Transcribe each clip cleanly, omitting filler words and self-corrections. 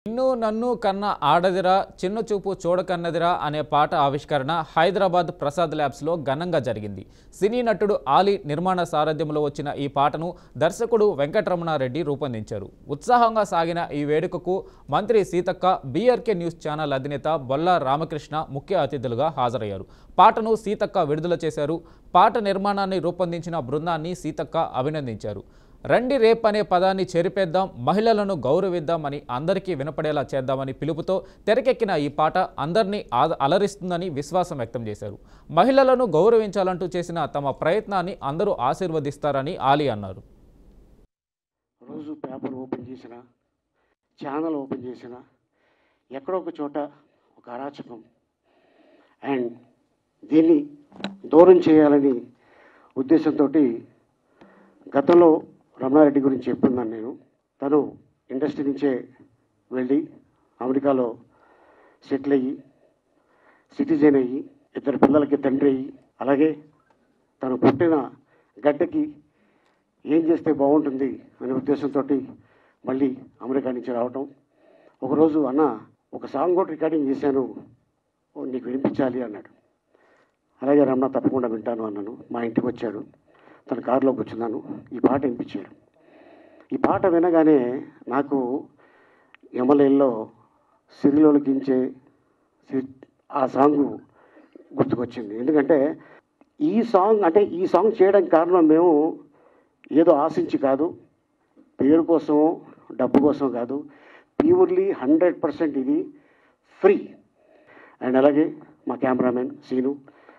నిన్ను నన్ను కన్న ఆడదిరా చిన్న చూపు చూడకన్నదిరా అనే పాట ఆవిష్కరణ హైదరాబాద్ ప్రసాద్ ల్యాబ్స్లో ఘనంగా జరిగింది. సినీ నటుడు ఆలీ నిర్మాణ సారథ్యంలో వచ్చిన ఈ పాటను దర్శకుడు వెంకటరమణారెడ్డి రూపొందించారు. ఉత్సాహంగా సాగిన ఈ వేడుకకు మంత్రి సీతక్క, బీఆర్కే న్యూస్ ఛానల్ అధినేత బొల్లా రామకృష్ణ ముఖ్య అతిథులుగా హాజరయ్యారు. పాటను సీతక్క విడుదల చేశారు. పాట నిర్మాణాన్ని రూపొందించిన బృందాన్ని సీతక్క అభినందించారు. రండి రేప్ అనే పదాన్ని చెరిపేద్దాం, మహిళలను గౌరవిద్దాం అని అందరికీ వినపడేలా చేద్దామని పిలుపుతో తెరకెక్కిన ఈ పాట అందరినీ అలరిస్తుందని విశ్వాసం వ్యక్తం చేశారు. మహిళలను గౌరవించాలంటూ చేసిన తమ ప్రయత్నాన్ని అందరూ ఆశీర్వదిస్తారని ఆలీ అన్నారు. రోజు పేపర్ ఓపెన్ చేసిన, ఛానల్ ఓపెన్ చేసిన, ఎక్కడో ఒక చోట ఒక అరాచకం అండ్ దీన్ని దూరం చేయాలని ఉద్దేశంతో గతంలో రమణారెడ్డి గురించి చెప్తున్నాను. నేను తను ఇండస్ట్రీ నుంచే వెళ్ళి అమెరికాలో సెటిల్ అయ్యి, సిటిజన్ అయ్యి, 2 పిల్లలకి తండ్రి అయ్యి, అలాగే తను పుట్టిన గడ్డకి ఏం చేస్తే బాగుంటుంది అనే ఉద్దేశంతో మళ్ళీ అమెరికా నుంచి రావటం. ఒకరోజు అన్న ఒక సాంగ్ కూడా రికార్డింగ్ చేశాను, నీకు వినిపించాలి అన్నాడు. అలాగే రమణ తప్పకుండా వింటాను అన్నాను. మా ఇంటికి వచ్చాడు, తన కారులో కూర్చున్నాను, ఈ పాట వినిపించాడు. ఈ పాట వినగానే నాకు ఎమ్మెల్యేలో సిరిలోకించే ఆ సాంగ్ గుర్తుకొచ్చింది. ఎందుకంటే ఈ సాంగ్ చేయడానికి కారణం మేము ఏదో ఆశించి కాదు, పేరు కోసమో డబ్బు కోసం కాదు, ప్యూర్లీ 100% ఇది ఫ్రీ. అండ్ అలాగే మా కెమెరామెన్ సీను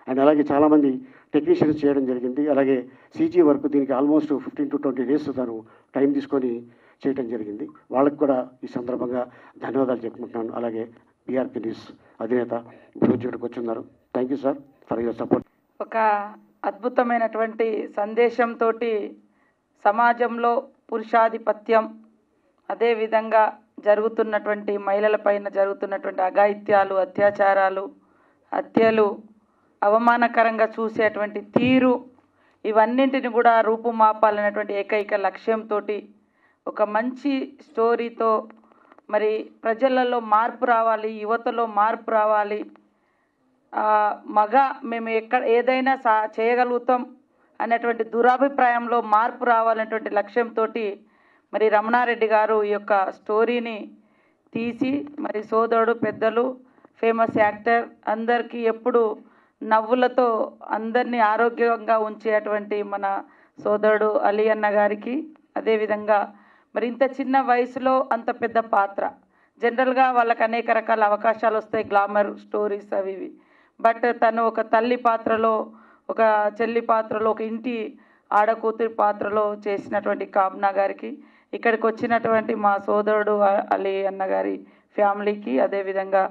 అండ్ అలాగే చాలామంది టెక్నీషియన్స్ చేయడం జరిగింది. అలాగే సీజీ వర్క్ దీనికి ఆల్మోస్ట్ 15 to 20 days తను టైం తీసుకొని చేయడం జరిగింది. వాళ్ళకి కూడా ఈ సందర్భంగా ధన్యవాదాలు చెప్పుకుంటున్నాను. అలాగే బీఆర్కే న్యూస్ అధినేత ఇప్పుడు వచ్చున్నారు. Thank you sir for your support. ఒక అద్భుతమైనటువంటి సందేశంతో సమాజంలో పురుషాధిపత్యం, అదేవిధంగా జరుగుతున్నటువంటి మహిళలపైన జరుగుతున్నటువంటి అఘాయిత్యాలు, అత్యాచారాలు, హత్యలు, అవమానకరంగా చూసేటువంటి తీరు, ఇవన్నింటిని కూడా రూపుమాపాలనేటువంటి ఏకైక లక్ష్యంతో ఒక మంచి స్టోరీతో మరి ప్రజలలో మార్పు రావాలి, యువతలో మార్పు రావాలి, మేము ఏదైనా చేయగలుగుతాం అనేటువంటి దురాభిప్రాయంలో మార్పు రావాలనేటువంటి లక్ష్యంతో మరి రమణారెడ్డి గారు ఈ యొక్క స్టోరీని తీసి మరి సోదరుడు, పెద్దలు, ఫేమస్ యాక్టర్ అందరికీ ఎప్పుడు నవ్వులతో అందరినీ ఆరోగ్యంగా ఉంచేటువంటి మన సోదరుడు అలీ అన్న గారికి, అదేవిధంగా మరి ఇంత చిన్న వయసులో అంత పెద్ద పాత్ర, జనరల్గా వాళ్ళకి అనేక రకాల అవకాశాలు వస్తాయి, గ్లామర్ స్టోరీస్ అవి ఇవి, బట్ తను ఒక తల్లి పాత్రలో, ఒక చెల్లి పాత్రలో, ఒక ఇంటి ఆడకూతురి పాత్రలో చేసినటువంటి కామ్నా గారికి, ఇక్కడికి వచ్చినటువంటి మా సోదరుడు అలీ అన్న గారి ఫ్యామిలీకి, అదేవిధంగా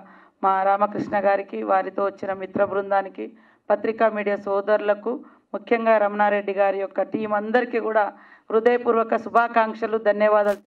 మా రామకృష్ణ గారికి, వారితో వచ్చిన మిత్ర బృందానికి, పత్రికా మీడియా సోదరులకు, ముఖ్యంగా రమణారెడ్డి గారి యొక్క టీం అందరికీ కూడా హృదయపూర్వక శుభాకాంక్షలు, ధన్యవాదాలు.